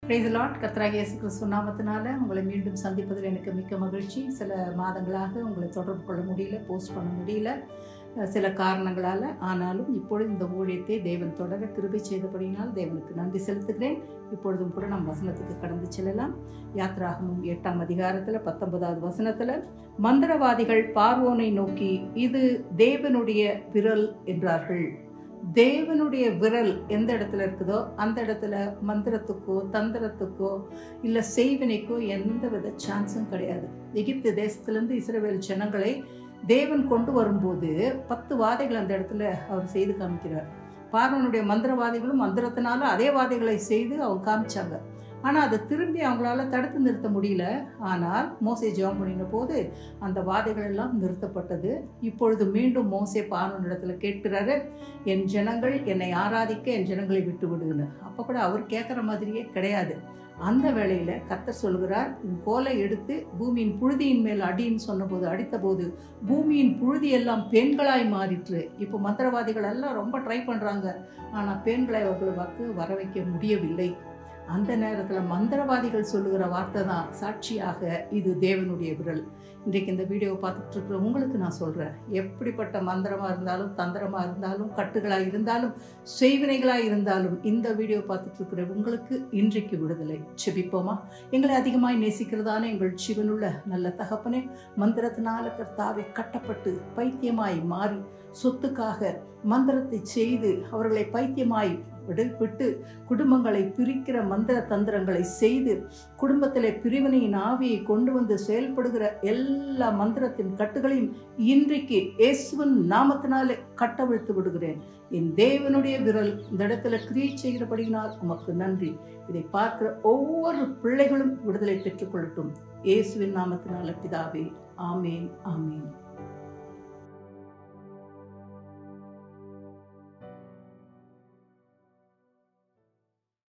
Praise the Lord. கர்த்தராகிய இயேசு கிறிஸ்து நாமத்தினால உங்களை மீண்டும் சந்திப்பதில் எனக்கு மிக்க மகிழ்ச்சி. சில மாதங்களாக உங்களை தொடர்பு கொள்ள முடியல, போஸ்ட் பண்ண முடியல சில காரணங்களால். ஆனாலும் இப்பொழுது இந்த ஊழியத்தை தேவன் தொடர கிருபை செய்தபடியினால் தேவனுக்கு நன்றி செலுத்துகிறேன். இப்பொழுதும் கூட நம் வசனத்துக்கு கடந்து செல்லலாம். யாத்ராகமம் 8ஆம் அதிகாரத்தில் 19வது வசனத்தில், மந்திரவாதிகள் பார்வோனை நோக்கி இது தேவனுடைய விரல் என்றார்கள். தேவனுடைய விரல் எந்த இடத்துல இருக்குதோ அந்த இடத்துல மந்திரத்துக்கோ தந்திரத்துக்கோ இல்லை செய்வினைக்கோ எந்த வித சான்ஸும் கிடையாது. எகிப்து தேசத்திலிருந்து இஸ்ரவேல் ஜனங்களை தேவன் கொண்டு வரும்போது 10 வாதைகள் அந்த இடத்துல அவர் செய்து காமிக்கிறார். பார்வோனுடைய மந்திரவாதிகளும் மந்திரத்தினால அதே வாதைகளை செய்து அவங்க காமிச்சாங்க. ஆனால் அதை திரும்பி அவங்களால தடுத்து நிறுத்த முடியல. ஆனால் மோசே ஜெபம் பண்ணின போது அந்த வாதைகள் எல்லாம் நிறுத்தப்பட்டது. இப்பொழுது மீண்டும் மோசே பார்வோனிடத்துல கேட்கிறாரு, என் ஜனங்கள் என்னை ஆராதிக்க என் ஜனங்களை விட்டு விடுன்னு. அப்போ கூட அவர் கேட்குற மாதிரியே கிடையாது. அந்த வேளையில் கர்த்தர் சொல்கிறார், உன் கோலை எடுத்து பூமியின் புழுதியின் மேல் அடின்னு சொன்னபோது அடித்தபோது பூமியின் புழுதி எல்லாம் பெண்களாய் மாறிற்று. இப்போ மந்திரவாதிகள் எல்லாம் ரொம்ப ட்ரை பண்ணுறாங்க, ஆனால் பெண்களை அவர்கள் வர வைக்க முடியவில்லை. அந்த நேரத்தில் மந்திரவாதிகள் சொல்லுகிற வார்த்தை தான் சாட்சியாக இது தேவனுடைய விரல். இன்றைக்கு இந்த வீடியோவை பார்த்துட்டு இருக்கிற உங்களுக்கு நான் சொல்கிறேன், எப்படிப்பட்ட மந்திரமாக இருந்தாலும் தந்திரமாக இருந்தாலும் கட்டுகளாக இருந்தாலும் செய்வினைகளாக இருந்தாலும் இந்த வீடியோ பார்த்துட்டு இருக்கிற உங்களுக்கு இன்றைக்கு விடுதலை. செபிப்போமா? எங்களை அதிகமாய் நேசிக்கிறதான எங்கள் ஜீவனுள்ள நல்ல தகப்பனே, மந்திரத்தினால கர்த்தாவை கட்டப்பட்டு பைத்தியமாய் மாறி சொத்துக்காக மந்திரத்தை செய்து அவர்களை பைத்தியமாய் விட்டு குடும்பங்களை பிரிக்கிற மந்திர தந்திரங்களை செய்து குடும்பத்திலே பிரிவினையின் ஆவியை கொண்டு வந்து செயல்படுகிற எல்லா மந்திரத்தின் கட்டுகளையும் இன்றைக்கு இயேசுவின் நாமத்தினாலே கட்டவிழ்த்து விடுகிறேன். என் தேவனுடைய விரல் இந்த இடத்துல கிரியை செய்கிறபடியினால் உமக்கு நன்றி. இதை பார்க்கிற ஒவ்வொரு பிள்ளைகளும் விடுதலை பெற்றுக்கொள்ளட்டும். இயேசுவின் நாமத்தினால பிதாவே, ஆமேன், ஆமேன்.